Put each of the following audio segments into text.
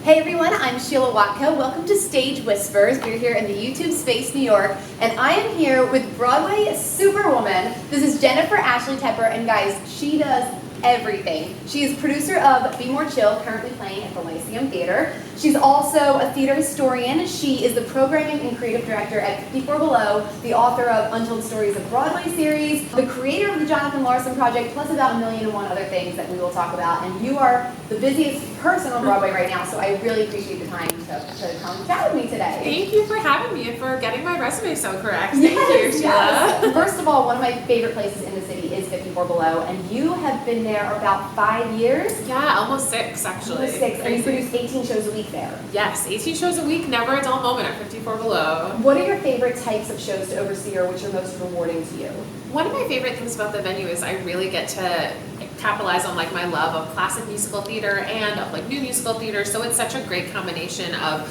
Hey everyone, I'm Sheila Watko. Welcome to Stage Whispers. We're here in the YouTube Space, New York, and I am here with Broadway Superwoman. This is Jennifer Ashley Tepper, and guys, she does everything. She is producer of Be More Chill, currently playing at the Lyceum Theater. She's also a theater historian. She is the programming and creative director at 54 Below, the author of Untold Stories of Broadway series, the creator of the Jonathan Larsen project, plus about 1,000,001 other things that we will talk about. And you are the busiest person on Broadway right now, so I really appreciate the time to come chat with me today. Thank you for having me and for getting my resume so correct. Thank you, Sheila. Yes. First of all, one of my favorite places in the city is 54 Below, and you have been there about 5 years. Yeah, almost 6 actually. Almost 6, and you produce 18 shows a week there. Yes, 18 shows a week, never a dull moment at 54 Below. What are your favorite types of shows to oversee, or which are most rewarding to you? One of my favorite things about the venue is I really get to capitalize on like my love of classic musical theater and of like new musical theater. So it's such a great combination of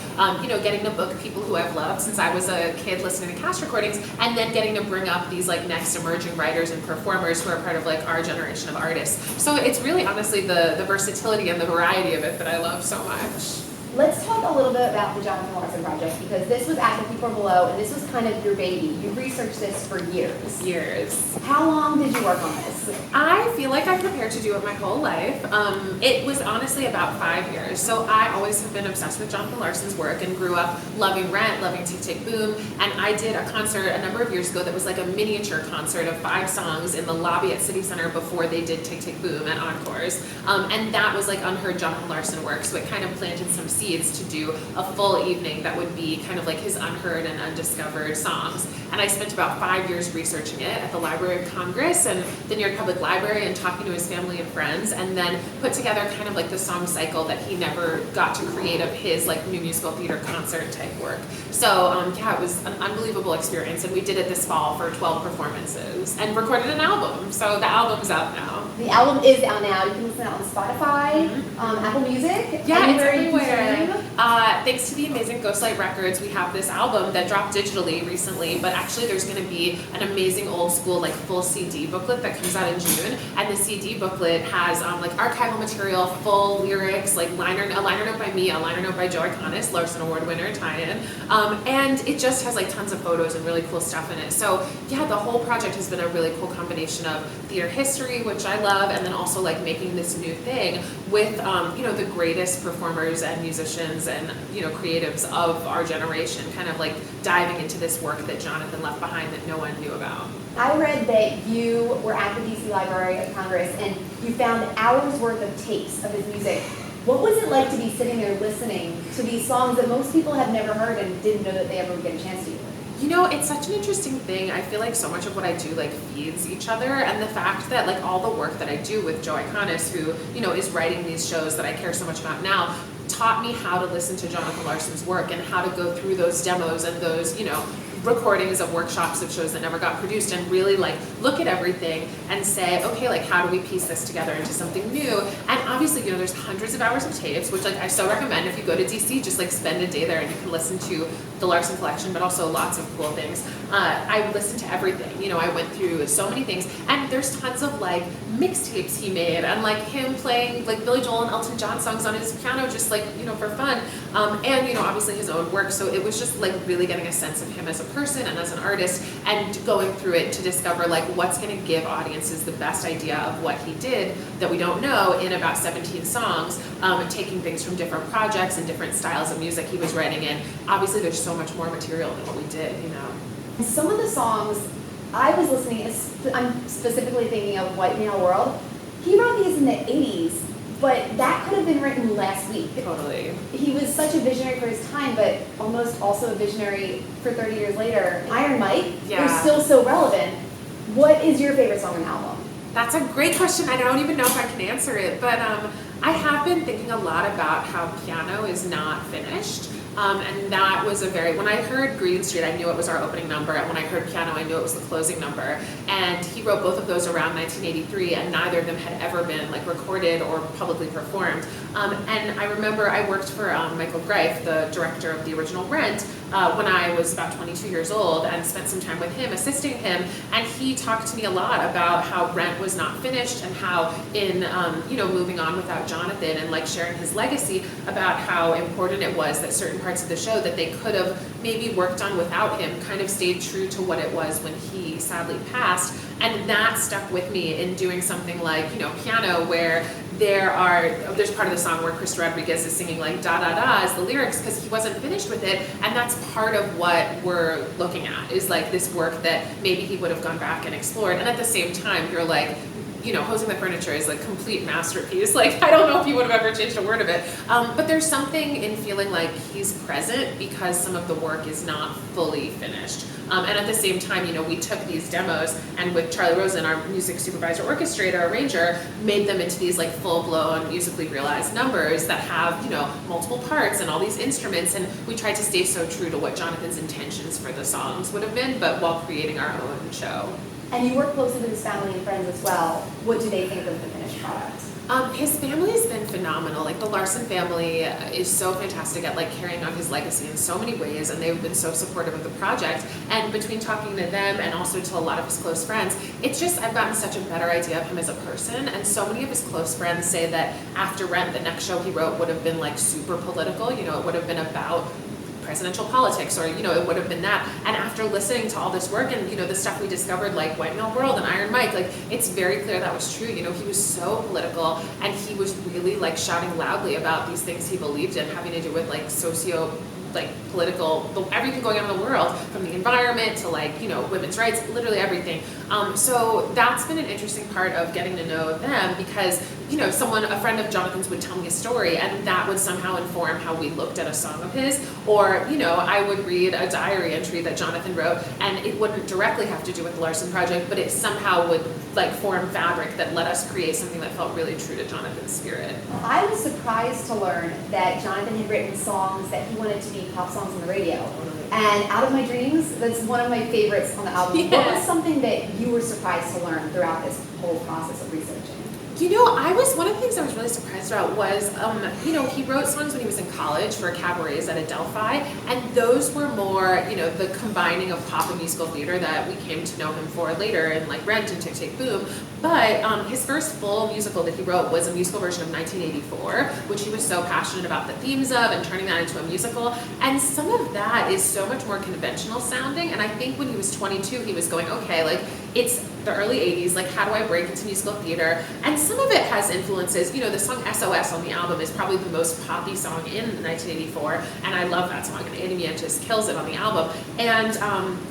getting to book people who I've loved since I was a kid listening to cast recordings, and then getting to bring up these like next emerging writers and performers who are part of like our generation of artists. So it's really honestly the versatility and the variety of it that I love so much. Let's talk a little bit about the Jonathan Larsen project, because this was at 54 Below, and this was kind of your baby. You researched this for years. How long did you work on this? I feel like I prepared to do it my whole life. It was honestly about 5 years. So I always have been obsessed with Jonathan Larsen's work and grew up loving Rent, loving Tick, Tick, Boom. And I did a concert a number of years ago that was like a miniature concert of 5 songs in the lobby at City Center before they did Tick, Tick, Boom at Encores. And that was like unheard Jonathan Larsen work. So it kind of planted some seeds to do a full evening that would be kind of like his unheard and undiscovered songs. And I spent about 5 years researching it at the Library of Congress and the New York Public Library, and talking to his family and friends, and then put together kind of like the song cycle that he never got to create of his like new musical theater concert type work. So yeah, it was an unbelievable experience, and we did it this fall for 12 performances and recorded an album. So the album's out now. The album is out now. You can listen on Spotify, Apple Music, yeah, anywhere. Thanks to the amazing Ghostlight Records, we have this album that dropped digitally recently, but actually there's going to be an amazing old school like full CD booklet that comes out in June, and the CD booklet has like archival material, full lyrics, like a liner note by me, a liner note by Joe Iconis, Larsen Award winner, tie-in, and it just has like tons of photos and really cool stuff in it. So yeah, the whole project has been a really cool combination of theater history, which I love, and then also like making this new thing with the greatest performers and musicians and creatives of our generation, kind of like diving into this work that Jonathan left behind that no one knew about. I read that you were at the DC Library of Congress and you found hours worth of tapes of his music. What was it like to be sitting there listening to these songs that most people have never heard and didn't know that they ever would get a chance to hear? It's such an interesting thing. I feel like so much of what I do like feeds each other, and the fact that like all the work that I do with Joe Iconis, who is writing these shows that I care so much about now, taught me how to listen to Jonathan Larsen's work and how to go through those demos and those recordings of workshops of shows that never got produced, and really like look at everything and say, okay, like how do we piece this together into something new? And obviously there's hundreds of hours of tapes, which like I so recommend if you go to DC, just like spend a day there and you can listen to the Larsen collection, but also lots of cool things. I listened to everything. I went through so many things, and there's tons of like mixtapes he made, and like him playing like Billy Joel and Elton John songs on his piano, just like for fun, and obviously his own work. So it was just like really getting a sense of him as a person and as an artist, and going through it to discover like what's going to give audiences the best idea of what he did that we don't know in about 17 songs, taking things from different projects and different styles of music he was writing in. Obviously there's so much more material than what we did. Some of the songs I was listening, I'm specifically thinking of White Male World. He wrote these in the 80s, but that could have been written last week. Totally. He was such a visionary for his time, but almost also a visionary for 30 years later. Iron Mike, are still so relevant. What is your favorite song on the album? That's a great question. I don't even know if I can answer it, but I have been thinking a lot about how Piano is not finished. And that was when I heard Green Street, I knew it was our opening number, and when I heard Piano, I knew it was the closing number. And he wrote both of those around 1983, and neither of them had ever been like recorded or publicly performed. And I remember I worked for Michael Greif, the director of the original Rent, when I was about 22 years old, and spent some time with him, assisting him, and he talked to me a lot about how Rent was not finished, and how in moving on without about Jonathan and like sharing his legacy, about how important it was that certain parts of the show that they could have maybe worked on without him kind of stayed true to what it was when he sadly passed. And that stuck with me in doing something like, you know, piano, where there's part of the song where Chris Rodriguez is singing like da da da as the lyrics, because he wasn't finished with it, and that's part of what we're looking at, is like this work that maybe he would have gone back and explored. And at the same time, you're like, you know, Hosing the Furniture is a complete masterpiece. Like, I don't know if he would have ever changed a word of it. But there's something in feeling like he's present because some of the work is not fully finished. And at the same time, you know, we took these demos and with Charlie Rosen, our music supervisor, orchestrator, arranger, made them into these like full-blown musically realized numbers that have, you know, multiple parts and all these instruments. And we tried to stay so true to what Jonathan's intentions for the songs would have been, but while creating our own show. And you work closely with his family and friends as well. What do they think of the finished product? His family's been phenomenal. Like, the Larsen family is so fantastic at like carrying on his legacy in so many ways, and they've been so supportive of the project. And between talking to them and also to a lot of his close friends, it's just, I've gotten such a better idea of him as a person. And so many of his close friends say that after Rent, the next show he wrote would have been like super political. You know, it would have been about presidential politics, or, you know, it would have been that. And after listening to all this work and, you know, the stuff we discovered, like White Male World and Iron Mike, like, it's very clear that was true. You know, he was so political, and he was really like shouting loudly about these things he believed in, having to do with like political, everything going on in the world, from the environment to like, you know, women's rights, literally everything. So that's been an interesting part of getting to know them, because, you know, a friend of Jonathan's would tell me a story, and that would somehow inform how we looked at a song of his. Or, you know, I would read a diary entry that Jonathan wrote, and it wouldn't directly have to do with the Larsen project, but it somehow would like form fabric that let us create something that felt really true to Jonathan's spirit. I was surprised to learn that Jonathan had written songs that he wanted to be pop songs on the radio. And Out of My Dreams, that's one of my favorites on the album. Yeah. What was something that you were surprised to learn throughout this whole process of researching? You know, one of the things I was really surprised about was, you know, he wrote songs when he was in college for cabarets at Adelphi, and those were more, you know, the combining of pop and musical theater that we came to know him for later in like Rent and Tick Tick Boom. But his first full musical that he wrote was a musical version of 1984, which he was so passionate about the themes of and turning that into a musical. And some of that is so much more conventional sounding. And I think when he was 22, he was going, okay, like, it's the early 80s, like, how do I break into musical theater? And some of it has influences. You know, the song SOS on the album is probably the most poppy song in 1984, and I love that song, and Andy Miantis kills it on the album. And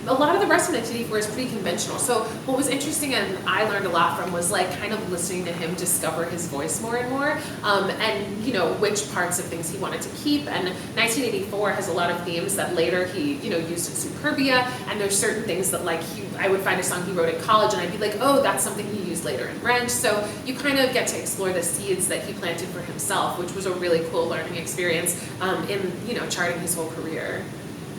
a lot of the rest of 1984 is pretty conventional. So what was interesting, and I learned a lot from, was like kind of listening to him discover his voice more and more, and, you know, which parts of things he wanted to keep. And 1984 has a lot of themes that later he, you know, used in Superbia, and there's certain things that like I would find a song he wrote in college, and I'd be like, oh, that's something he used later in Rent. So you kind of get to explore the seeds that he planted for himself, which was a really cool learning experience in, you know, charting his whole career.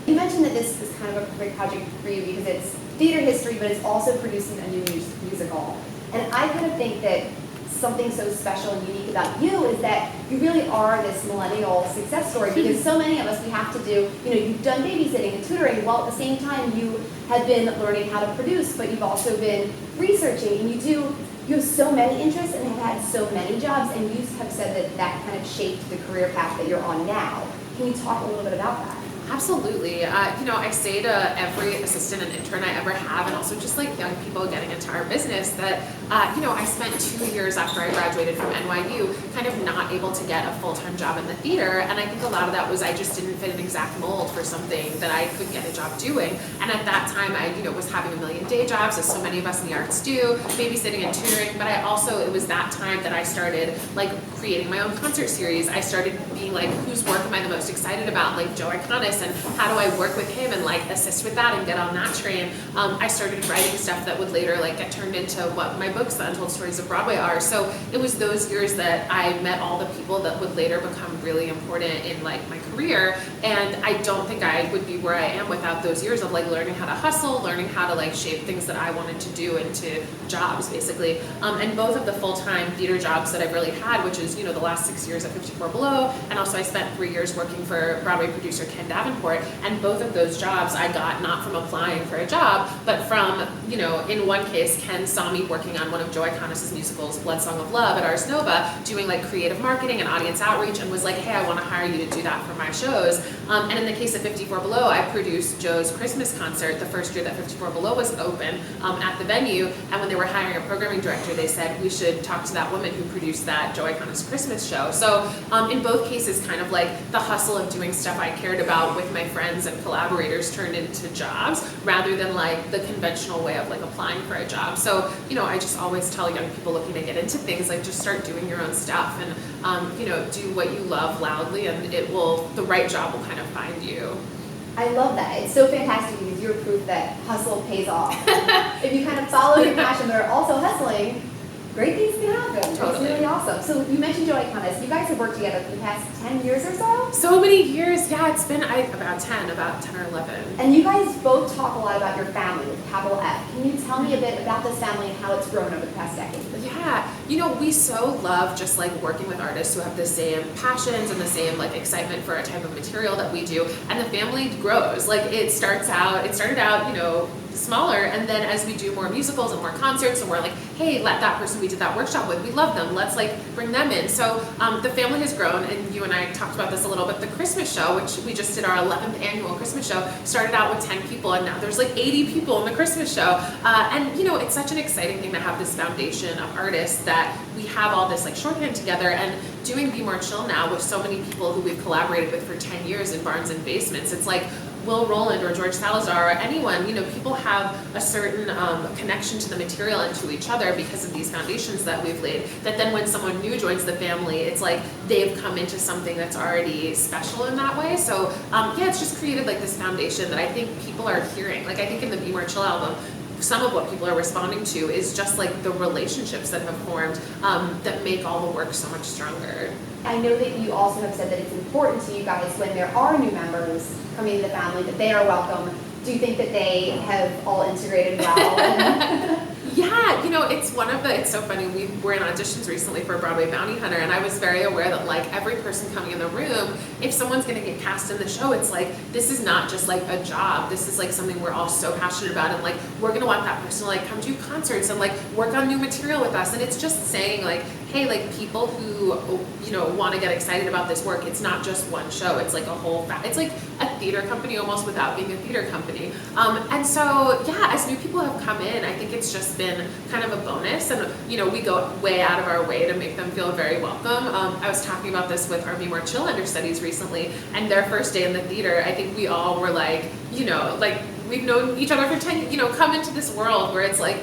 You mentioned that this is kind of a great project for you because it's theater history, but it's also producing a new musical. And I kind of think that something so special and unique about you is that you really are this millennial success story, because so many of us, we have to do, you know, you've done babysitting and tutoring while at the same time you have been learning how to produce, but you've also been researching, and you have so many interests and have had so many jobs, and you have said that kind of shaped the career path that you're on now. Can you talk a little bit about that? Absolutely. You know, I say to every assistant and intern I ever have, and also just like young people getting into our business, that, you know, I spent 2 years after I graduated from NYU kind of not able to get a full-time job in the theater. And I think a lot of that was I just didn't fit an exact mold for something that I could get a job doing. And at that time, I, you know, was having a million day jobs, as so many of us in the arts do, babysitting and tutoring. But I also, it was that time that I started like creating my own concert series. I started being like, whose work am I the most excited about? Like Joe Iconis, and how do I work with him and like assist with that and get on that train. I started writing stuff that would later like get turned into what my books, The Untold Stories of Broadway, are. So it was those years that I met all the people that would later become really important in like my career. And I don't think I would be where I am without those years of like learning how to hustle, learning how to like shape things that I wanted to do into jobs, basically. And both of the full-time theater jobs that I've really had, which is, you know, the last 6 years at 54 Below, and also I spent 3 years working for Broadway producer Ken Davenport, Davenport, and both of those jobs I got not from applying for a job, but from, in one case, Ken saw me working on one of Joy Conis's musicals, Blood Song of Love, at Ars Nova, doing like creative marketing and audience outreach, and was like, hey, I want to hire you to do that for my shows. And in the case of 54 Below, I produced Joe's Christmas concert the first year that 54 Below was open at the venue, and when they were hiring a programming director, they said, we should talk to that woman who produced that Joe Iconis Christmas show. So in both cases, kind of like the hustle of doing stuff I cared about with my friends and collaborators turned into jobs, rather than like the conventional way of like applying for a job. So, I just always tell young people looking to get into things, like just start doing your own stuff and, do what you love loudly, and the right job will kind of find you. I love that. It's so fantastic because you're proof that hustle pays off. If you kind of follow your passion but are also hustling, great things can happen. Totally. It's really awesome. So you mentioned Joe Iconis. You guys have worked together for the past 10 years or so? So many years. Yeah, it's been about 10 or 11. And you guys both talk a lot about your family with capital F. Can you tell me a bit about this family and how it's grown over the past decade? Yeah, we so love just like working with artists who have the same passions and the same like excitement for a type of material that we do, and the family grows. Like it started out, smaller, and then as we do more musicals and more concerts, and we're like, hey, let that person we did that workshop with, we love them, let's like bring them in. So the family has grown, and you and I talked about this a little bit. The Christmas show, which we just did our 11th annual Christmas show, started out with 10 people, and now there's like 80 people in the Christmas show. And it's such an exciting thing to have this foundation of artists that we have all this like shorthand together, and doing Be More Chill now with so many people who we've collaborated with for 10 years in Barns and Basements. It's like Will Rowland or George Salazar or anyone, people have a certain connection to the material and to each other because of these foundations that we've laid, that then when someone new joins the family, it's like they've come into something that's already special in that way. So it's just created like this foundation that I think people are hearing. Like I think in the Be More Chill album, some of what people are responding to is just like the relationships that have formed that make all the work so much stronger. I know that you also have said that it's important to you guys when there are new members coming into the family that they are welcome. Do you think that they have all integrated well? Yeah, it's so funny. We were in auditions recently for Broadway Bounty Hunter, and I was very aware that like every person coming in the room, if someone's going to get cast in the show, it's like, this is not just like a job. This is like something we're all so passionate about, and like we're going to want that person to like come do concerts and like work on new material with us. And it's just saying like, hey, like people who, want to get excited about this work, it's not just one show. It's like a whole, it's like a theater company almost without being a theater company. And so, yeah, as new people have come in, I think it's just been kind of a bonus, and we go way out of our way to make them feel very welcome. I was talking about this with our Be More Chill understudies recently, and their first day in the theater, I think we all were like, we've known each other for 10, come into this world where it's like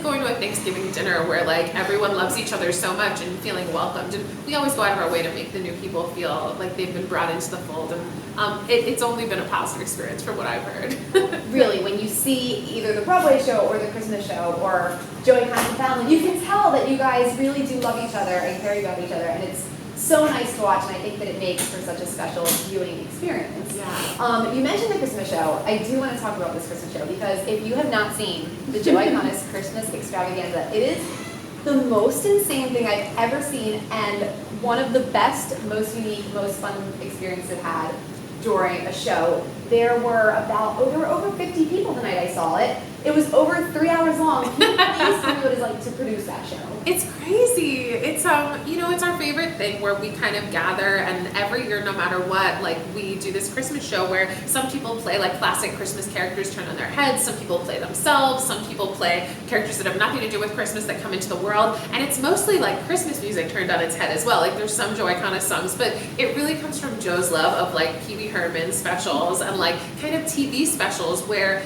going to a Thanksgiving dinner where like everyone loves each other so much and feeling welcomed, and we always go out of our way to make the new people feel like they've been brought into the fold, and it's only been a positive experience from what I've heard. Really, when you see either the Broadway show or the Christmas show or Joey Kind of Family, you can tell that you guys really do love each other and care about each other, and it's so nice to watch, and I think that it makes for such a special viewing experience. Yeah. You mentioned the Christmas show. I do want to talk about this Christmas show because if you have not seen the Joey Conis Christmas Extravaganza, it is the most insane thing I've ever seen, and one of the best, most unique, most fun experiences I've had during a show. There were over 50 people the night I saw it. It was over 3 hours long. Can you please tell me what it's like to produce that show? It's crazy. It's it's our favorite thing where we kind of gather, and every year, no matter what, like we do this Christmas show where some people play like classic Christmas characters turned on their heads, some people play themselves, some people play characters that have nothing to do with Christmas that come into the world, and it's mostly like Christmas music turned on its head as well. Like there's some Joe Iconis songs, but it really comes from Joe's love of like Pee Wee Herman specials and like kind of TV specials where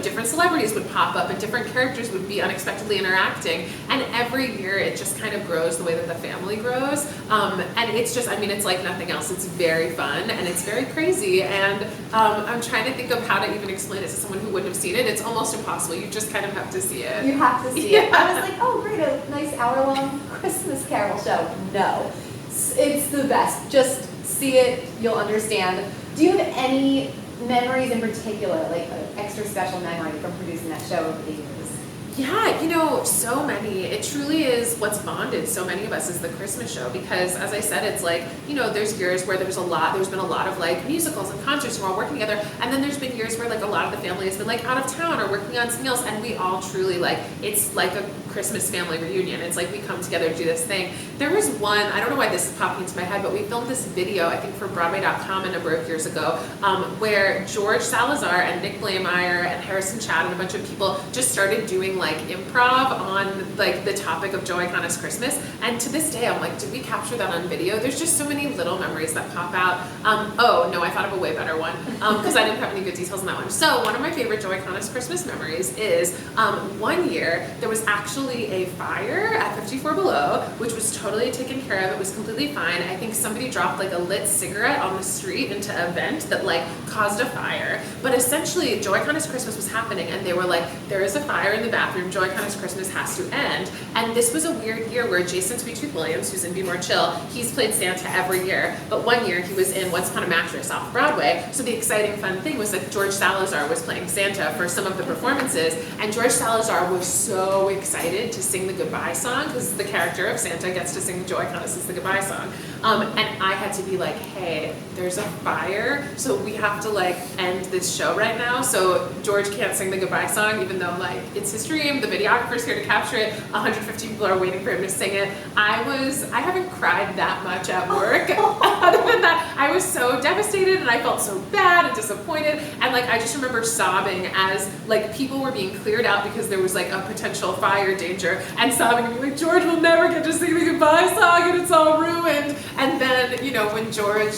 different celebrities would pop up and different characters would be unexpectedly interacting, and every year it just kind of grows the way that the family grows, and it's just, it's like nothing else. It's very fun and it's very crazy, and I'm trying to think of how to even explain it to someone who wouldn't have seen it. It's almost impossible. You just kind of have to see it. You have to see it. I was like, oh great, a nice hour-long Christmas Carol show. No, it's the best. Just see it, you'll understand. Do you have any memories in particular, like an extra special memory from producing that show over the years? Yeah, so many. It truly is what's bonded so many of us is the Christmas show because, as I said, it's like, there's years where there's been a lot of like musicals and concerts and we're all working together, and then there's been years where like a lot of the family has been like out of town or working on something else, and we all truly like, it's like a Christmas family reunion. It's like we come together to do this thing. There was one, I don't know why this is popping into my head, but we filmed this video, I think for Broadway.com a number of years ago, where George Salazar and Nick Blameyer and Harrison Chad and a bunch of people just started doing like improv on like the topic of Joe Iconis Christmas, and to this day I'm like, did we capture that on video? There's just so many little memories that pop out. Oh no, I thought of a way better one because I didn't have any good details on that one. So one of my favorite Joe Iconis Christmas memories is one year there was actually a fire at 54 Below, which was totally taken care of. It was completely fine. I think somebody dropped like a lit cigarette on the street into a vent that like caused a fire, but essentially Joe Iconis Christmas was happening and they were like, there is a fire in the bathroom, Joe Iconis Christmas has to end. And this was a weird year where Jason Sweet Tooth Williams, who's in Be More Chill, he's played Santa every year, but one year he was in Once Upon a Mattress off Broadway. So the exciting fun thing was that George Salazar was playing Santa for some of the performances, and George Salazar was so excited to sing the goodbye song because the character of Santa gets to sing Joe Iconis' The Goodbye Song. And I had to be like, hey, there's a fire, so we have to like end this show right now. So George can't sing the goodbye song, even though like it's his dream, the videographer's here to capture it, 150 people are waiting for him to sing it. I haven't cried that much at work. Other than that, I was so devastated and I felt so bad and disappointed. And like, I just remember sobbing as like people were being cleared out because there was like a potential fire danger, and sobbing and being like, George will never get to sing the goodbye song and it's all ruined. And then, when George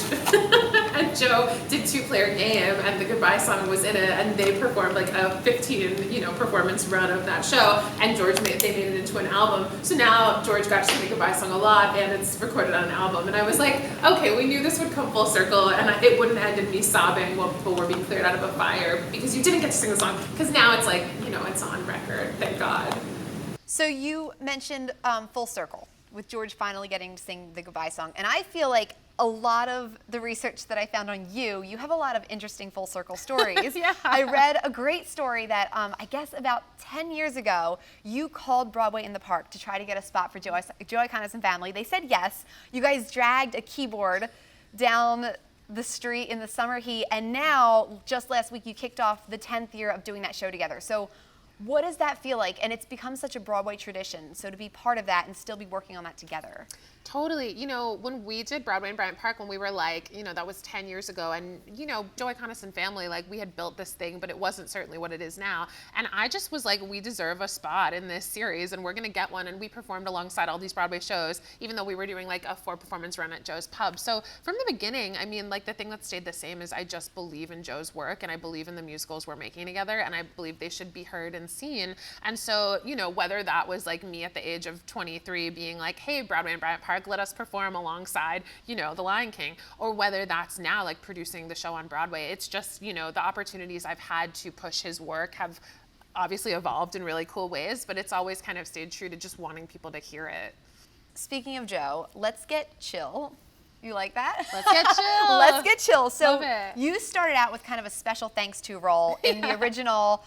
and Joe did two-player game and the goodbye song was in it, and they performed like a 15, performance run of that show, and they made it into an album. So now George got to sing the goodbye song a lot, and it's recorded on an album. And I was like, okay, we knew this would come full circle, and it wouldn't end in me sobbing while people were being cleared out of a fire because you didn't get to sing the song. Because now it's like, it's on record, thank God. So you mentioned full circle with George finally getting to sing the goodbye song, and I feel like a lot of the research that I found on you have a lot of interesting full circle stories. Yeah. I read a great story that I guess about 10 years ago, you called Broadway in the Park to try to get a spot for Joe Iconis and family. They said yes. You guys dragged a keyboard down the street in the summer heat, and now, just last week, you kicked off the 10th year of doing that show together. So what does that feel like? And it's become such a Broadway tradition, so to be part of that and still be working on that together. Totally. When we did Broadway in Bryant Park, when we were like, that was 10 years ago, and, Joe Iconis and family, like, we had built this thing, but it wasn't certainly what it is now. And I just was like, we deserve a spot in this series, and we're going to get one. And we performed alongside all these Broadway shows, even though we were doing like a 4-performance run at Joe's Pub. So from the beginning, I mean, like, the thing that stayed the same is I just believe in Joe's work, and I believe in the musicals we're making together, and I believe they should be heard and seen. And so, whether that was like me at the age of 23 being like, hey, Broadway in Bryant Park, let us perform alongside, The Lion King, or whether that's now like producing the show on Broadway. It's just, the opportunities I've had to push his work have obviously evolved in really cool ways, but it's always kind of stayed true to just wanting people to hear it. Speaking of Joe, let's get chill. You like that? Let's get chill. Let's get chill. So Love it. You started out with kind of a special thanks to role in the original,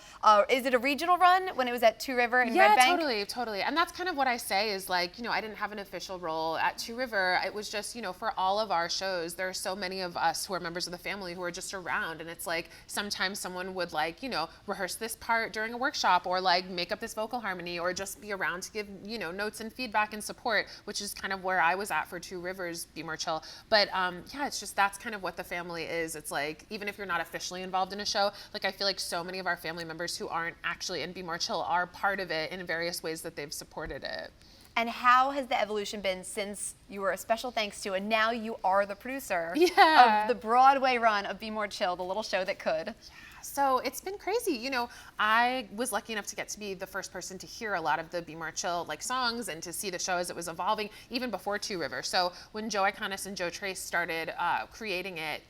is it a regional run when it was at Two River in Red Bank? Yeah, totally. And that's kind of what I say is like, I didn't have an official role at Two River. It was just, for all of our shows, there are so many of us who are members of the family who are just around. And it's like, sometimes someone would like, rehearse this part during a workshop or like make up this vocal harmony or just be around to give, notes and feedback and support, which is kind of where I was at for Two Rivers, Be More Chill. But it's just, that's kind of what the family is. It's like, even if you're not officially involved in a show, like I feel like so many of our family members who aren't actually in Be More Chill are part of it in various ways that they've supported it. And how has the evolution been since you were a special thanks to, and now you are the producer of the Broadway run of Be More Chill, the little show that could? So it's been crazy. I was lucky enough to get to be the first person to hear a lot of the Be More Chill like songs and to see the show as it was evolving even before Two Rivers. So when Joe Iconis and Joe Trace started creating it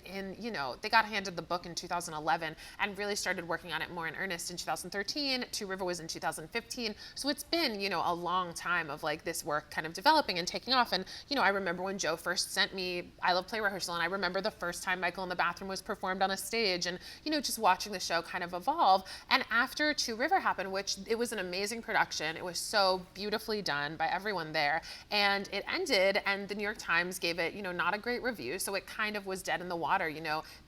they got handed the book in 2011 and really started working on it more in earnest in 2013. Two River was in 2015. So it's been, a long time of like this work kind of developing and taking off. And, I remember when Joe first sent me I Love Play Rehearsal, and I remember the first time Michael in the Bathroom was performed on a stage, and, just watching watching the show kind of evolve. And after Two River happened, which it was an amazing production, it was so beautifully done by everyone there, and it ended, and the New York Times gave it, not a great review, so it kind of was dead in the water.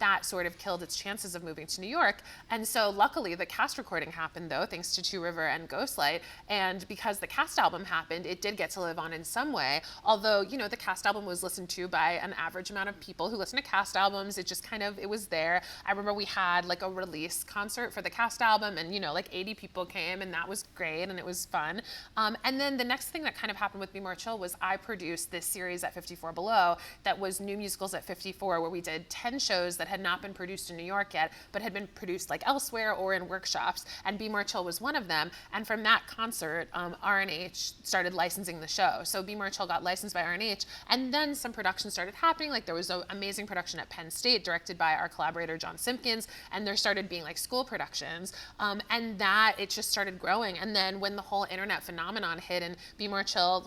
That sort of killed its chances of moving to New York. And so luckily the cast recording happened, though, thanks to Two River and Ghostlight, and because the cast album happened, it did get to live on in some way, although, the cast album was listened to by an average amount of people who listen to cast albums. It just it was there. I remember we had like a release concert for the cast album, and 80 people came, and that was great, and it was fun. And then the next thing that kind of happened with Be More Chill was I produced this series at 54 Below that was New Musicals at 54, where we did 10 shows that had not been produced in New York yet, but had been produced like elsewhere or in workshops, and Be More Chill was one of them. And from that concert, R&H started licensing the show. So Be More Chill got licensed by R&H, and then some production started happening. Like there was an amazing production at Penn State directed by our collaborator John Simpkins, and there started being like school productions, and that it just started growing. And then when the whole internet phenomenon hit and Be More Chill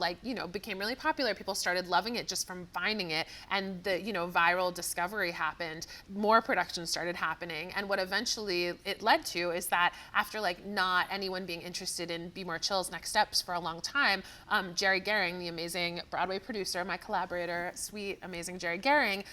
became really popular, people started loving it just from finding it, and the viral discovery happened, more productions started happening. And what eventually it led to is that after not anyone being interested in Be More Chill's next steps for a long time, Jerry Gehring, the amazing Broadway producer, my collaborator, sweet, amazing Jerry Gehring,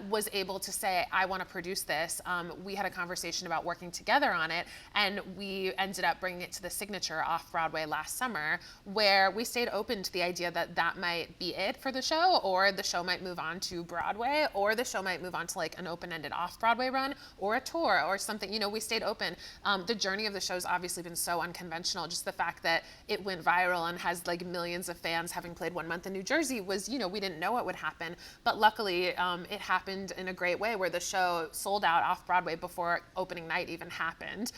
was able to say, I want to produce this. We had a conversation about working together on it, and we ended up bringing it to the Signature off-Broadway last summer, where we stayed open to the idea that that might be it for the show, or the show might move on to Broadway, or the show might move on to an open-ended off-Broadway run, or a tour, or something. We stayed open. The journey of the show's obviously been so unconventional. Just the fact that it went viral and has millions of fans, having played 1 month in New Jersey, was, we didn't know what would happen. But luckily, it happened in a great way, where the show sold out off-Broadway before opening night even happened,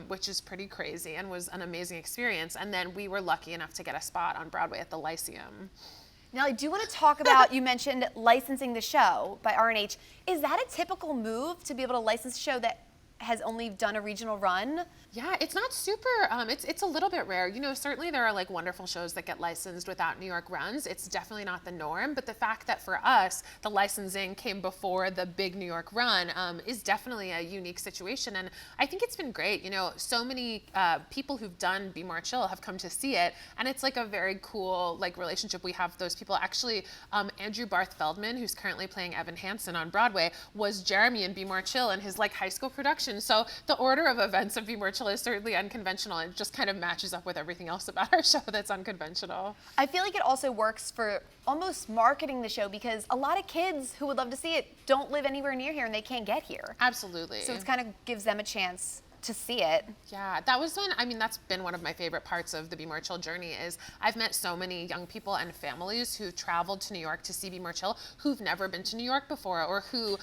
which is pretty crazy and was an amazing experience. And then we were lucky enough to get a spot on Broadway at the Lyceum. Now, I do want to talk about, you mentioned licensing the show by R&H. Is that a typical move to be able to license a show that has only done a regional run? Yeah, it's not super, it's a little bit rare. Certainly there are wonderful shows that get licensed without New York runs. It's definitely not the norm, but the fact that for us, the licensing came before the big New York run is definitely a unique situation. And I think it's been great. So many people who've done Be More Chill have come to see it, and it's a very cool relationship we have with those people. Actually, Andrew Barth Feldman, who's currently playing Evan Hansen on Broadway, was Jeremy in Be More Chill in his high school production. So the order of events of Be More Chill is certainly unconventional. It just kind of matches up with everything else about our show that's unconventional. I feel like it also works for almost marketing the show, because a lot of kids who would love to see it don't live anywhere near here and they can't get here. Absolutely. So it kind of gives them a chance to see it. Yeah, that was that's been one of my favorite parts of the Be More Chill journey. Is I've met so many young people and families who traveled to New York to see Be More Chill, who've never been to New York before, or who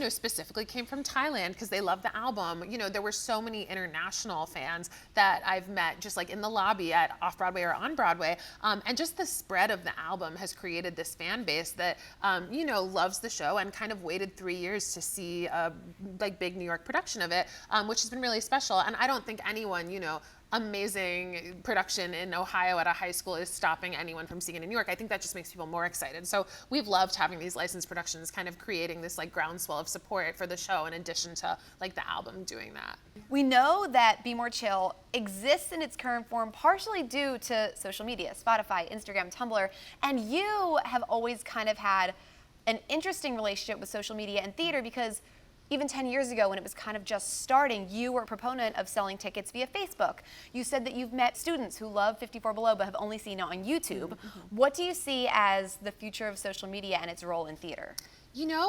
specifically came from Thailand because they love the album. There were so many international fans that I've met just in the lobby at off-Broadway or on Broadway, and just the spread of the album has created this fan base that loves the show and kind of waited 3 years to see a big New York production of it, which has been really special. And I don't think anyone, amazing production in Ohio at a high school is stopping anyone from seeing it in New York. I think that just makes people more excited. So we've loved having these licensed productions, kind of creating this groundswell of support for the show, in addition to the album doing that. We know that Be More Chill exists in its current form partially due to social media, Spotify, Instagram, Tumblr, and you have always kind of had an interesting relationship with social media and theater, because even 10 years ago, when it was kind of just starting, you were a proponent of selling tickets via Facebook. You said that you've met students who love 54 Below but have only seen it on YouTube. Mm-hmm. What do you see as the future of social media and its role in theater?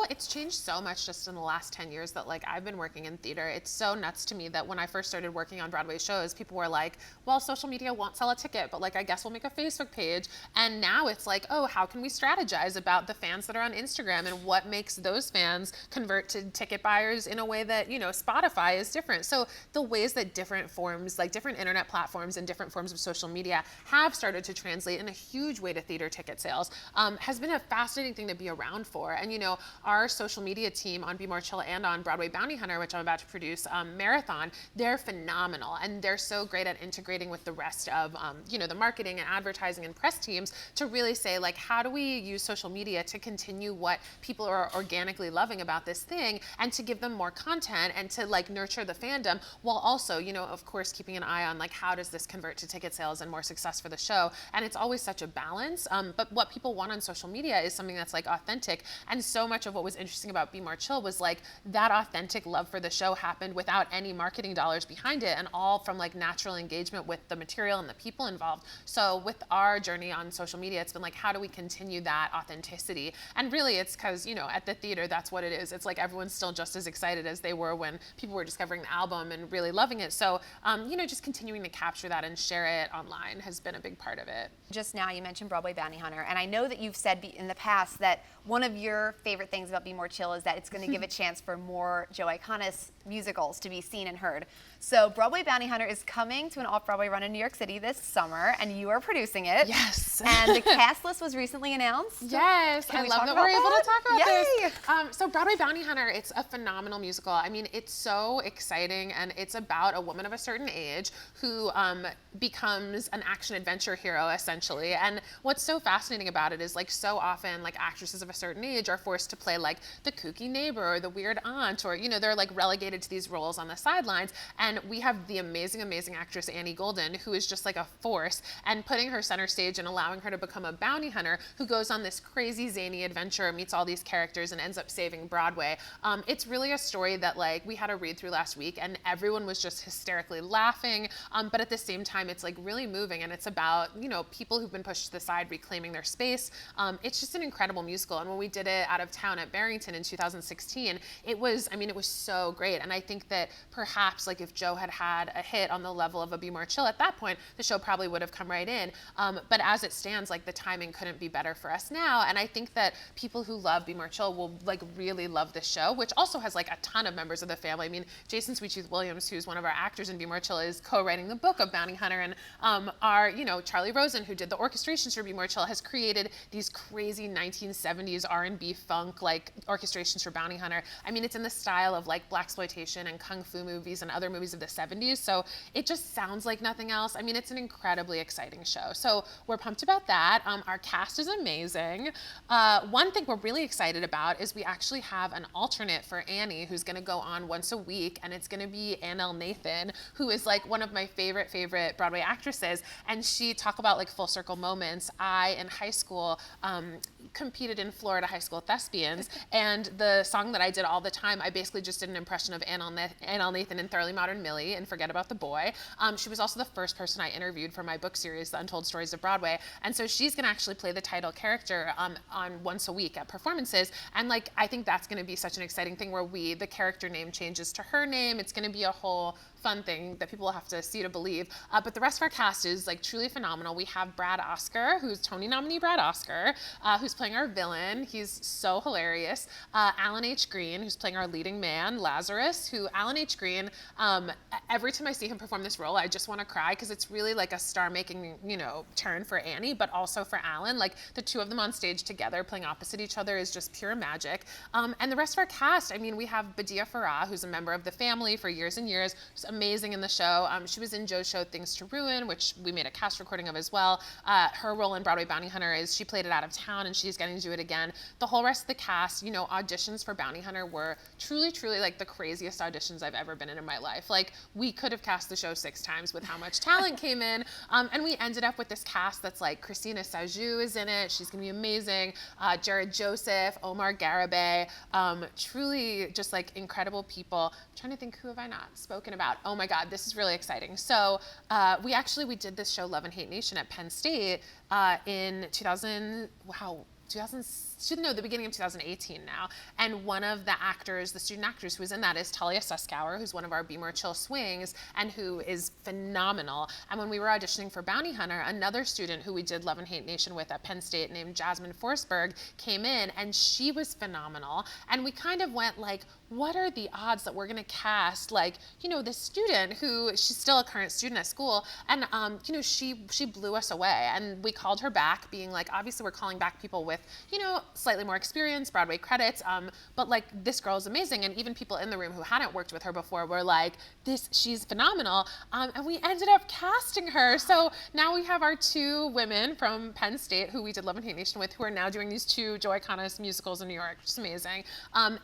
It's changed so much just in the last 10 years that I've been working in theater. It's so nuts to me that when I first started working on Broadway shows, people were like, well, social media won't sell a ticket, but I guess we'll make a Facebook page. And now it's oh, how can we strategize about the fans that are on Instagram, and what makes those fans convert to ticket buyers in a way that, Spotify is different. So the ways that different forms, different internet platforms and different forms of social media have started to translate in a huge way to theater ticket sales has been a fascinating thing to be around for. And, our social media team on Be More Chill and on Broadway Bounty Hunter, which I'm about to produce, Marathon, they're phenomenal. And they're so great at integrating with the rest of, the marketing and advertising and press teams to really say, how do we use social media to continue what people are organically loving about this thing, and to give them more content and to like nurture the fandom while also, you know, of course, keeping an eye on like how does this convert to ticket sales and more success for the show. And it's always such a balance. But what people want on social media is something that's like authentic. And so much of what was interesting about Be More Chill was like that authentic love for the show happened without any marketing dollars behind it, and all from like natural engagement with the material and the people involved. So with our journey on social media, it's been like, how do we continue that authenticity? And really it's because, you know, at the theater, that's what it is. It's like everyone's still just as excited as they were when people were discovering the album and really loving it. So, you know, just continuing to capture that and share it online has been a big part of it. Just now you mentioned Broadway Bounty Hunter, and I know that you've said in the past that one of your favorite things about Be More Chill is that it's going to give a chance for more Joe Iconis musicals to be seen and heard. So Broadway Bounty Hunter is coming to an off-Broadway run in New York City this summer, and you are producing it. Yes. And the cast list was recently announced. Yes. I love that we're able to talk about Yay. this. So Broadway Bounty Hunter, it's a phenomenal musical. I mean, it's so exciting, and it's about a woman of a certain age who becomes an action-adventure hero, essentially. And what's so fascinating about it is, like, so often, like, actresses of a certain age are forced to play, like, the kooky neighbor or the weird aunt, or, you know, they're, like, relegated to these roles on the sidelines. And we have the amazing, amazing actress Annie Golden, who is just, like, a force, and putting her center stage and allowing her to become a bounty hunter who goes on this crazy, zany adventure, meets all these characters, and ends up saving Broadway. It's really a story that, like, we had a read through last week, and everyone was just hysterically laughing, but at the same time, it's, like, really moving, and it's about, you know, people who've been pushed to the side reclaiming their space. It's just an incredible musical, and when we did it out of town at Barrington in 2016, it was, I mean, it was so great, and I think that perhaps, like, if Joe had had a hit on the level of a Be More Chill at that point, the show probably would have come right in, but as it stands, like, the timing couldn't be better for us now, and I think that people who love Be More Chill will, like, really love this show, which also has, like, a ton of members of the family. I mean, Jason Sweet Tooth Williams, who's one of our actors in Be More Chill, is co-writing the book of Bounty Hunter, and our, you know, Charlie Rosen, who did the orchestrations for Be More Chill, has created these crazy 1970s R&B funk, like, orchestrations for Bounty Hunter. I mean, it's in the style of, like, blaxploitation and kung fu movies and other movies of the 70s, so it just sounds like nothing else. I mean, it's an incredibly exciting show. So we're pumped about that. Our cast is amazing. One thing we're really excited about is we actually have an alternate for Annie who's going to go on once a week, and it's going to be Annelle Nathan, who is, like, one of my favorite Broadway actresses, and she, talk about, like, full circle moments. I, in high school, competed in Florida high school thespians, and the song that I did all the time, I basically just did an impression of Annelle Nathan in Thoroughly Modern Millie and Forget About the Boy. She was also the first person I interviewed for my book series, The Untold Stories of Broadway, and so she's going to actually play the title character on once a week at performances, and, like, I think that's going to be such an exciting thing where the character name changes to her name. It's going to be a whole fun thing that people will have to see to believe, but the rest of our cast is, like, truly phenomenal. We have Brad Oscar, who's Tony nominee Brad Oscar, who's playing our villain. He's so hilarious. Alan H. Green, who's playing our leading man, Lazarus, who Alan H. Green, every time I see him perform this role, I just want to cry, because it's really, like, a star-making, you know, turn for Annie, but also for Alan. Like, the two of them on stage together playing opposite each other is just pure magic. And the rest of our cast, I mean, we have Badia Farrah, who's a member of the family for years and years, who's amazing in the show. She was in Joe's show Things to Ruin, which we made a cast recording of as well. Her role in Broadway Bounty Hunter is she played it out of town, and she's getting to do it again. The whole rest of the cast, you know, auditions for Bounty Hunter were truly, truly, like, the craziest auditions I've ever been in my life. Like, we could have cast the show 6 times with how much talent came in, and we ended up with this cast that's, like, Christina Sajou is in it. She's gonna be amazing. Jared Joseph, Omar Garibay, truly just, like, incredible people. I'm trying to think, who have I not spoken about? Oh my God, this is really exciting. So we did this show Love and Hate Nation at Penn State in the beginning of 2018 now. And one of the actors, the student actors who was in that is Talia Suskauer, who's one of our Be More Chill swings and who is phenomenal. And when we were auditioning for Bounty Hunter, another student who we did Love and Hate Nation with at Penn State named Jasmine Forsberg came in, and she was phenomenal. And we kind of went like, what are the odds that we're going to cast, like, you know, this student who, she's still a current student at school, and, she blew us away. And we called her back being like, obviously we're calling back people with, you know, slightly more experience, Broadway credits, but like this girl is amazing. And even people in the room who hadn't worked with her before were like, she's phenomenal. And we ended up casting her. So now we have our 2 women from Penn State who we did Love and Hate Nation with, who are now doing these 2 Joe Iconis musicals in New York, which is amazing.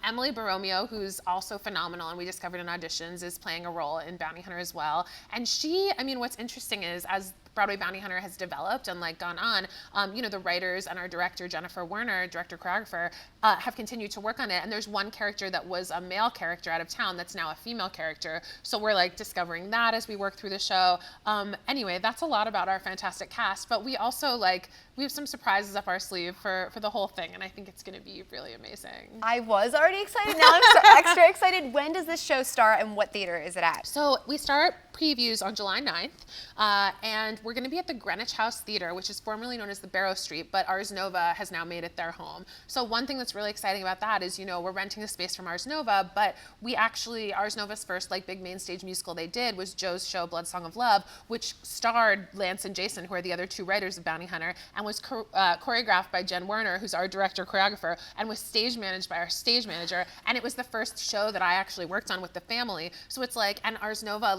Emily Borromeo, who's also phenomenal, and we discovered in auditions, is playing a role in Bounty Hunter as well. And she, I mean, what's interesting is as Broadway Bounty Hunter has developed and like gone on, the writers and our director, Jennifer Werner, director choreographer, have continued to work on it. And there's one character that was a male character out of town that's now a female character. So we're like discovering that as we work through the show. Anyway, that's a lot about our fantastic cast, but we also we have some surprises up our sleeve for the whole thing, and I think it's going to be really amazing. I was already excited. Now I'm so extra excited. When does this show start, and what theater is it at? So we start previews on July 9th, and we're going to be at the Greenwich House Theater, which is formerly known as the Barrow Street, but Ars Nova has now made it their home. So one thing that's really exciting about that is, we're renting the space from Ars Nova, but Ars Nova's first big main stage musical they did was Joe's show Blood Song of Love, which starred Lance and Jason, who are the other 2 writers of Bounty Hunter, and was choreographed by Jen Werner, who's our director choreographer, and was stage managed by our stage manager. And it was the first show that I actually worked on with the family. So it's and Ars Nova,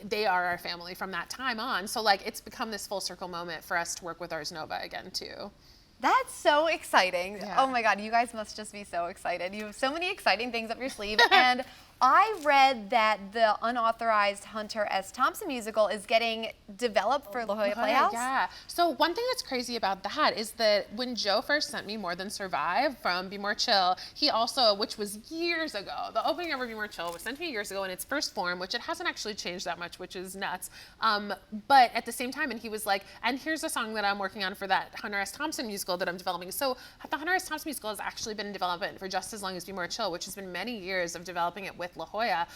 they are our family from that time on. So it's become this full circle moment for us to work with Ars Nova again too. That's so exciting. Yeah. Oh my God, you guys must just be so excited. You have so many exciting things up your sleeve. And I read that the unauthorized Hunter S. Thompson musical is getting developed for La Jolla Playhouse. Yeah. So one thing that's crazy about that is that when Joe first sent me More Than Survive from Be More Chill, he also, which was years ago, the opening of Be More Chill was sent to me years ago in its first form, which it hasn't actually changed that much, which is nuts. But at the same time, and he was like, and here's a song that I'm working on for that Hunter S. Thompson musical that I'm developing. So the Hunter S. Thompson musical has actually been in development for just as long as Be More Chill, which has been many years of developing it with La Jolla.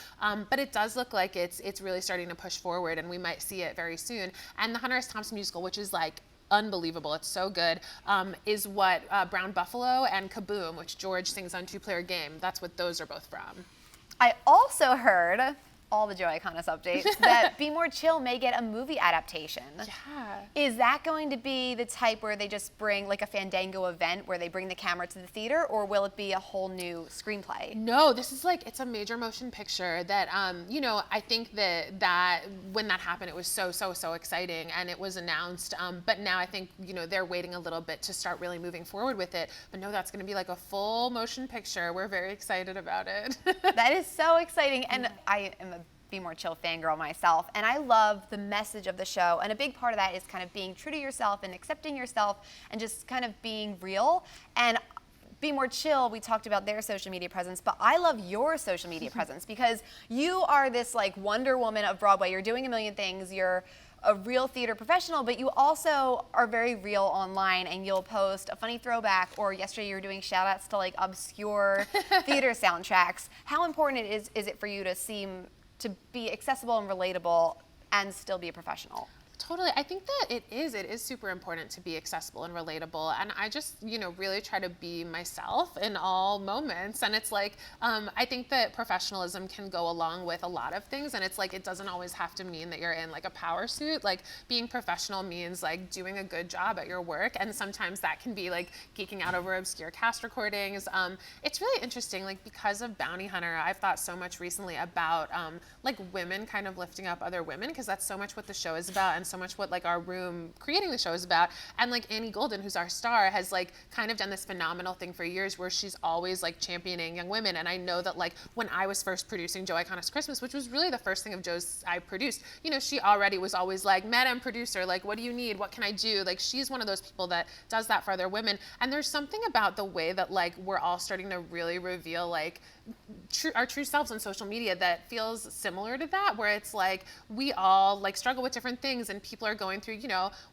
But it does look like it's really starting to push forward, and we might see it very soon. And the Hunter S. Thompson musical, which is unbelievable, it's so good, is what Brown Buffalo and Kaboom, which George sings on Two Player Game, that's what those are both from. I also heard all the Joe Iconis updates that Be More Chill may get a movie adaptation. Yeah. Is that going to be the type where they just bring a Fandango event where they bring the camera to the theater, or will it be a whole new screenplay? No, this is it's a major motion picture that, I think that when that happened, it was so exciting and it was announced. But now I think, they're waiting a little bit to start really moving forward with it. But no, that's going to be a full motion picture. We're very excited about it. That is so exciting. And I am a Be More Chill fangirl myself, and I love the message of the show, and a big part of that is kind of being true to yourself and accepting yourself and just kind of being real. And Be More Chill, we talked about their social media presence, but I love your social media presence because you are this Wonder Woman of Broadway. You're doing a million things. You're a real theater professional, but you also are very real online, and you'll post a funny throwback, or yesterday you were doing shout outs to obscure theater soundtracks. How important is it for you to be accessible and relatable and still be a professional? Totally. I think that it is super important to be accessible and relatable. And I just, really try to be myself in all moments. And it's I think that professionalism can go along with a lot of things. And it's it doesn't always have to mean that you're in a power suit. Being professional means doing a good job at your work. And sometimes that can be geeking out over obscure cast recordings. It's really interesting, because of Bounty Hunter, I've thought so much recently about women kind of lifting up other women, because that's so much what the show is about. And so much what our room creating the show is about. And Annie Golden, who's our star, has kind of done this phenomenal thing for years where she's always championing young women. And I know that when I was first producing Joe Iconis Christmas, which was really the first thing of Joe's I produced, she already was always Madam Producer, what do you need? What can I do? She's one of those people that does that for other women. And there's something about the way that we're all starting to really reveal our true selves on social media that feels similar to that, where it's we all struggle with different things, and people are going through,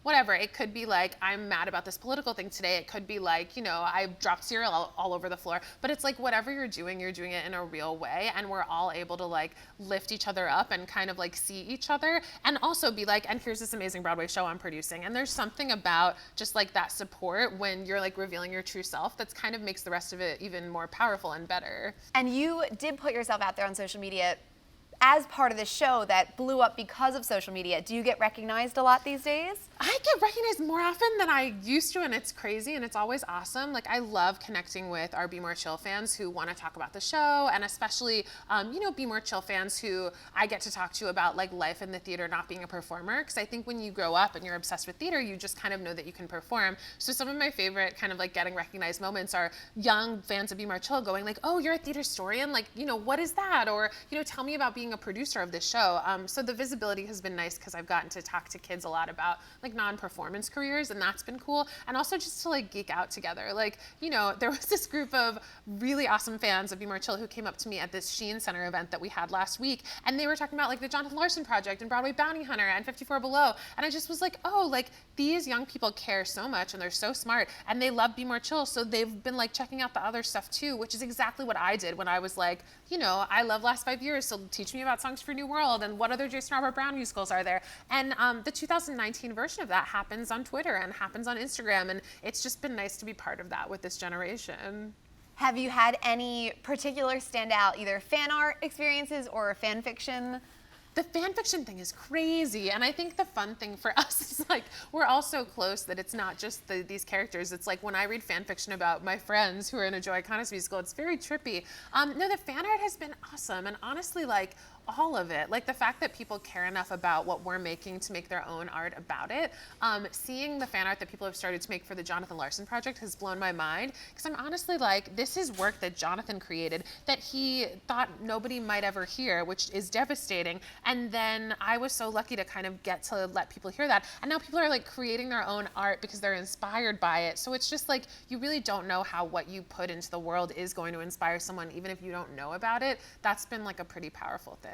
whatever. It could be I'm mad about this political thing today. It could be I dropped cereal all over the floor. But it's whatever you're doing it in a real way, and we're all able to lift each other up and kind of see each other, and also be and here's this amazing Broadway show I'm producing. And there's something about just that support when you're revealing your true self that's kind of makes the rest of it even more powerful and better. And you did put yourself out there on social media as part of the show that blew up because of social media, do you get recognized a lot these days? I get recognized more often than I used to, and it's crazy, and it's always awesome. Like, I love connecting with our Be More Chill fans who want to talk about the show, and especially, Be More Chill fans who I get to talk to about like life in the theater, not being a performer. Because I think when you grow up and you're obsessed with theater, you just kind of know that you can perform. So some of my favorite kind of like getting recognized moments are young fans of Be More Chill going like, "Oh, you're a theater historian? Like, what is that?" Or, "Tell me about being a producer of this show." So the visibility has been nice because I've gotten to talk to kids a lot about like non-performance careers, and that's been cool. And also just to like geek out together. Like, there was this group of really awesome fans of Be More Chill who came up to me at this Sheen Center event that we had last week, and they were talking about like the Jonathan Larsen project and Broadway Bounty Hunter and 54 Below. And I just was like, oh, like these young people care so much and they're so smart and they love Be More Chill. So they've been like checking out the other stuff too, which is exactly what I did when I was like, I love Last 5 Years, so teach me about Songs for New World and what other Jason Robert Brown musicals are there. And the 2019 version of that happens on Twitter and happens on Instagram, and it's just been nice to be part of that with this generation. Have you had any particular standout, either fan art experiences or fan fiction? The fan fiction thing is crazy, and I think the fun thing for us is like we're all so close that it's not just these characters. It's like when I read fan fiction about my friends who are in a Joe Iconis musical, it's very trippy. No, the fan art has been awesome, and honestly, like all of it, like the fact that people care enough about what we're making to make their own art about it. Seeing the fan art that people have started to make for the Jonathan Larsen project has blown my mind, because I'm honestly like, this is work that Jonathan created that he thought nobody might ever hear, which is devastating. And then I was so lucky to kind of get to let people hear that. And now people are like creating their own art because they're inspired by it. So it's just like, you really don't know how what you put into the world is going to inspire someone, even if you don't know about it. That's been like a pretty powerful thing.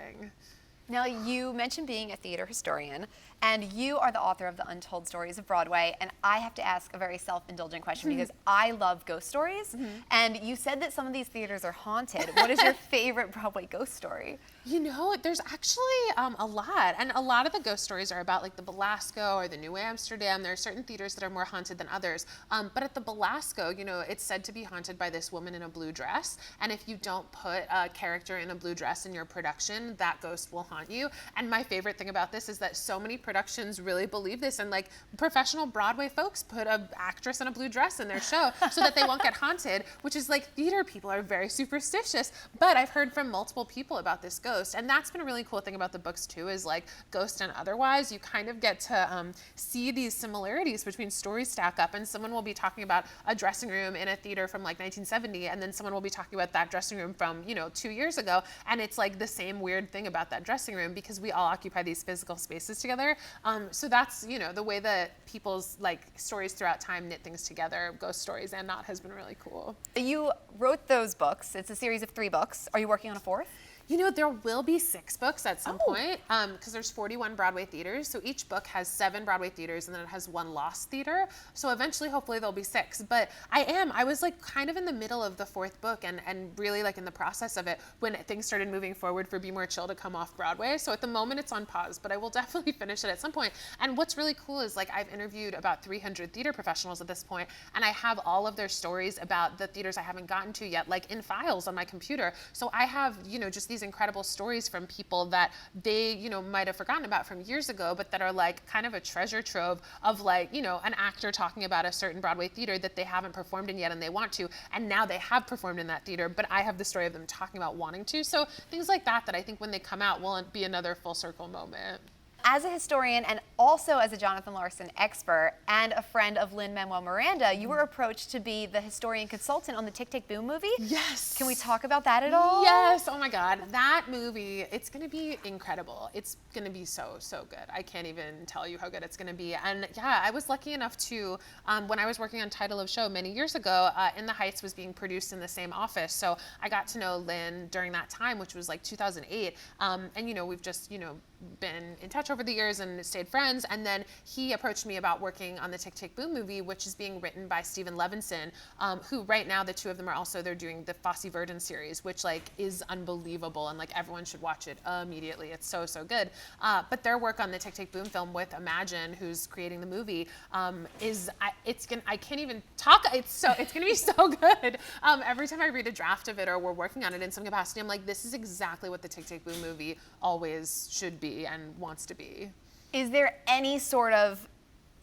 Now, you mentioned being a theater historian, and you are the author of The Untold Stories of Broadway, and I have to ask a very self-indulgent question because I love ghost stories, and you said that some of these theaters are haunted. What is your favorite Broadway ghost story? There's actually a lot, and a lot of the ghost stories are about like the Belasco or the New Amsterdam. There are certain theaters that are more haunted than others, but at the Belasco, it's said to be haunted by this woman in a blue dress, and if you don't put a character in a blue dress in your production, that ghost will haunt you. And my favorite thing about this is that so many productions really believe this, and like professional Broadway folks put an actress in a blue dress in their show so that they won't get haunted, which is like theater people are very superstitious. But I've heard from multiple people about this ghost, and that's been a really cool thing about the books too, is like Ghost and Otherwise, you kind of get to see these similarities between stories stack up, and someone will be talking about a dressing room in a theater from like 1970, and then someone will be talking about that dressing room from 2 years ago, and it's like the same weird thing about that dressing room because we all occupy these physical spaces together. So that's the way that people's like stories throughout time knit things together, ghost stories and not, has been really cool. You wrote those books. It's a series of 3 books. Are you working on a 4th? There will be 6 books at some point, because there's 41 Broadway theaters. So each book has 7 Broadway theaters, and then it has 1 lost theater. So eventually, hopefully, there'll be 6. But I was like kind of in the middle of the 4th book and really like in the process of it when things started moving forward for Be More Chill to come off Broadway. So at the moment, it's on pause, but I will definitely finish it at some point. And what's really cool is like I've interviewed about 300 theater professionals at this point, and I have all of their stories about the theaters I haven't gotten to yet, like in files on my computer. So I have, just these incredible stories from people that they, might have forgotten about from years ago, but that are like kind of a treasure trove of like, an actor talking about a certain Broadway theater that they haven't performed in yet and they want to, and now they have performed in that theater, but I have the story of them talking about wanting to. So things like that I think when they come out will be another full circle moment. As a historian and also as a Jonathan Larsen expert and a friend of Lin-Manuel Miranda, you were approached to be the historian consultant on the Tick, Tick, Boom movie. Yes. Can we talk about that at all? Yes. Oh my God. That movie, it's going to be incredible. It's going to be so, so good. I can't even tell you how good it's going to be. And yeah, I was lucky enough to, when I was working on Title of Show many years ago, In the Heights was being produced in the same office. So I got to know Lin during that time, which was like 2008. And we've just, been in touch over over the years and stayed friends. And then he approached me about working on the Tick, Tick, Boom movie, which is being written by Stephen Levinson, who right now the two of them are also, they're doing the Fosse Verdon series, which like is unbelievable. And like everyone should watch it immediately. It's so, so good. But their work on the Tick, Tick, Boom film with Imagine, who's creating the movie, I can't even talk. It's going to be so good. Every time I read a draft of it or we're working on it in some capacity, I'm like, this is exactly what the Tick, Tick, Boom movie always should be and wants to be. Is there any sort of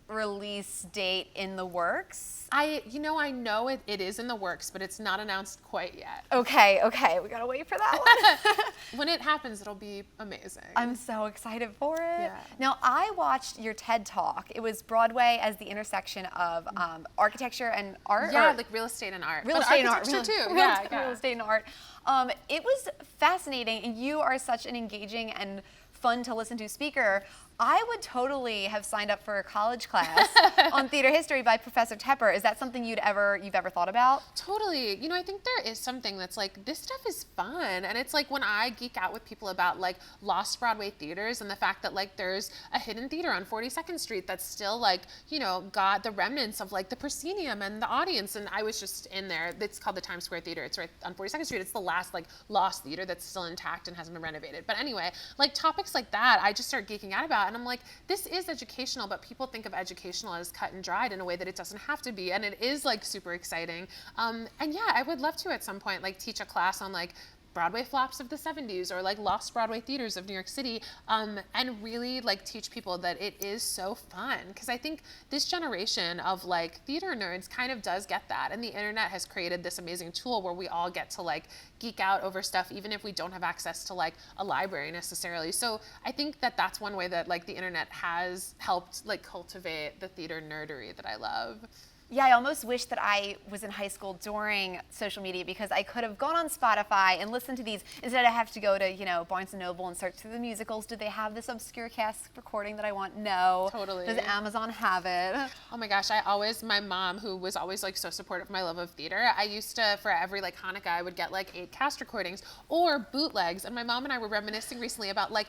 release date in the works? I know it is in the works, but it's not announced quite yet. Okay, we gotta wait for that one. When it happens, it'll be amazing. I'm so excited for it. Yeah. Now, I watched your TED Talk. It was Broadway as the intersection of architecture and art. Yeah, like real estate and art. Real estate and art. Architecture too. Real estate and art. It was fascinating, and you are such an engaging and fun to listen to speaker. I would totally have signed up for a college class on theater history by Professor Tepper. Is that something you've ever thought about? Totally. I think there is something that's like, this stuff is fun. And it's like when I geek out with people about like lost Broadway theaters and the fact that like there's a hidden theater on 42nd Street that's still like, got the remnants of like the proscenium and the audience. And I was just in there. It's called the Times Square Theater. It's right on 42nd Street. It's the last like lost theater that's still intact and hasn't been renovated. But anyway, like topics like that, I just start geeking out about. And I'm like, this is educational, but people think of educational as cut and dried in a way that it doesn't have to be. And it is like super exciting. And yeah, I would love to at some point like teach a class on like Broadway flops of the 70s or like lost Broadway theaters of New York City, and really like teach people that it is so fun. Because I think this generation of like theater nerds kind of does get that, and the internet has created this amazing tool where we all get to like geek out over stuff even if we don't have access to like a library necessarily. So I think that that's one way that like the internet has helped like cultivate the theater nerdery that I love. Yeah, I almost wish that I was in high school during social media because I could have gone on Spotify and listened to these. Instead, I have to go to, Barnes & Noble and search through the musicals. Do they have this obscure cast recording that I want? No. Totally. Does Amazon have it? Oh my gosh, my mom, who was always like so supportive of my love of theater, I used to, for every like Hanukkah, I would get like 8 cast recordings or bootlegs. And my mom and I were reminiscing recently about like,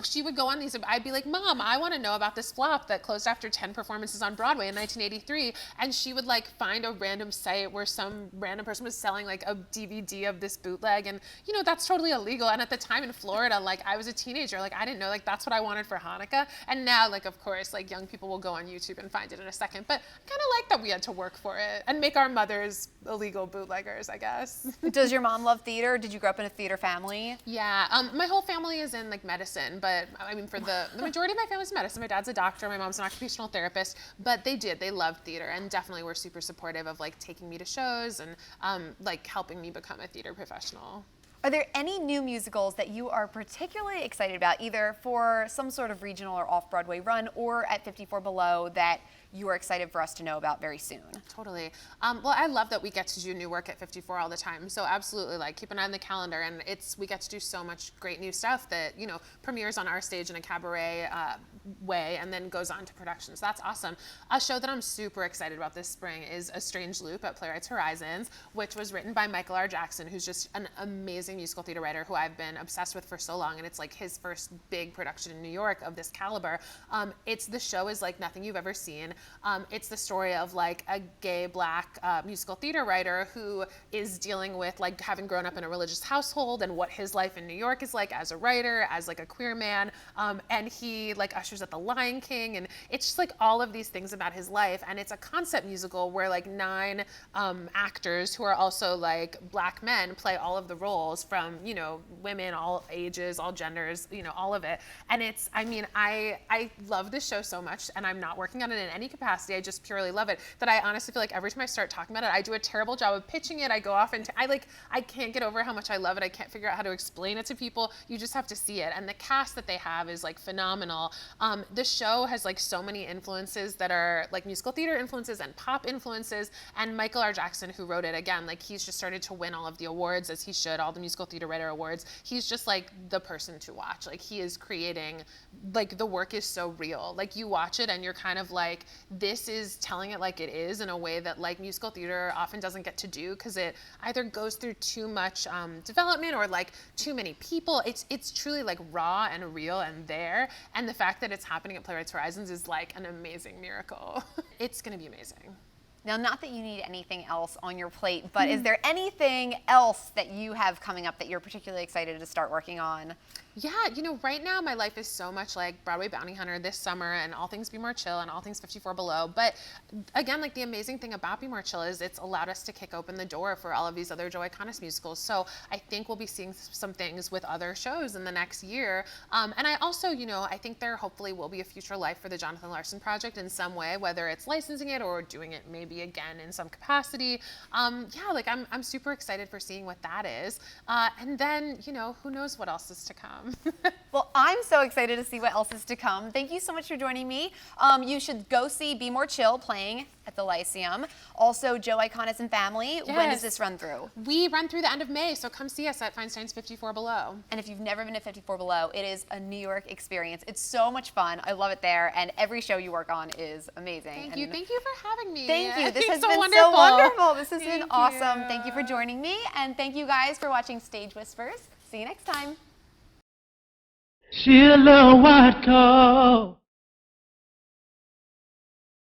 she would go on these, I'd be like, Mom, I want to know about this flop that closed after 10 performances on Broadway in 1983. And she would like find a random site where some random person was selling like a DVD of this bootleg, and that's totally illegal. And at the time in Florida, like I was a teenager, like I didn't know like that's what I wanted for Hanukkah. And now like of course like young people will go on YouTube and find it in a second, but I kind of like that we had to work for it and make our mothers illegal bootleggers, I guess. Does your mom love theater? Did you grow up in a theater family? Yeah, my whole family is in like medicine, but I mean for the majority of my family's medicine. My dad's a doctor, my mom's an occupational therapist, but they loved theater and definitely were super supportive of like taking me to shows and like helping me become a theater professional. Are there any new musicals that you are particularly excited about, either for some sort of regional or off-Broadway run or at 54 Below, that you are excited for us to know about very soon? Totally. Well, I love that we get to do new work at 54 all the time. So absolutely, like keep an eye on the calendar, and we get to do so much great new stuff that premieres on our stage in a cabaret way and then goes on to production. So that's awesome. A show that I'm super excited about this spring is A Strange Loop at Playwrights Horizons, which was written by Michael R. Jackson, who's just an amazing musical theater writer who I've been obsessed with for so long, and it's like his first big production in New York of this caliber. The show is like nothing you've ever seen. It's the story of like a gay black musical theater writer who is dealing with like having grown up in a religious household and what his life in New York is like as a writer, as like a queer man, and he like ushers at the Lion King, and it's just like all of these things about his life. And it's a concept musical where like 9 actors who are also like black men play all of the roles from women, all ages, all genders, all of it. And I love this show so much, and I'm not working on it in any capacity. I just purely love it, that I honestly feel like every time I start talking about it, I do a terrible job of pitching it. I go off and I can't get over how much I love it. I can't figure out how to explain it to people. You just have to see it. And the cast that they have is like phenomenal. The show has like so many influences that are like musical theater influences and pop influences. And Michael R. Jackson, who wrote it, again, like he's just started to win all of the awards, as he should, all the musical theater writer awards. He's just like the person to watch. Like he is creating, like the work is so real. Like you watch it and you're kind of like, this is telling it like it is in a way that like musical theater often doesn't get to do, because it either goes through too much development or like too many people. It's truly like raw and real and there. And the fact that it's happening at Playwrights Horizons is like an amazing miracle. It's going to be amazing. Now, not that you need anything else on your plate, but is there anything else that you have coming up that you're particularly excited to start working on? Yeah, you know, right now my life is so much like Broadway Bounty Hunter this summer and All Things Be More Chill and All Things 54 Below. But again, like the amazing thing about Be More Chill is it's allowed us to kick open the door for all of these other Joe Iconis musicals. So I think we'll be seeing some things with other shows in the next year. And I also, you know, I think there hopefully will be a future life for the Jonathan Larsen project in some way, whether it's licensing it or doing it maybe again in some capacity. Yeah, like I'm super excited for seeing what that is. And then, you know, who knows what else is to come. Well, I'm so excited to see what else is to come. Thank you so much for joining me. You should go see Be More Chill playing at the Lyceum. Also, Joe Iconis and Family. Yes. When does this run through? We run through the end of May, so come see us at Feinstein's 54 Below. And if you've never been to 54 Below, it is a New York experience. It's so much fun. I love it there, and every show you work on is amazing. Thank you for having me. Thank you. This has so been wonderful. so wonderful. This has been Thank awesome. you. Thank you for joining me, and thank you guys for watching Stage Whispers. See you next time. Sheila, Watko.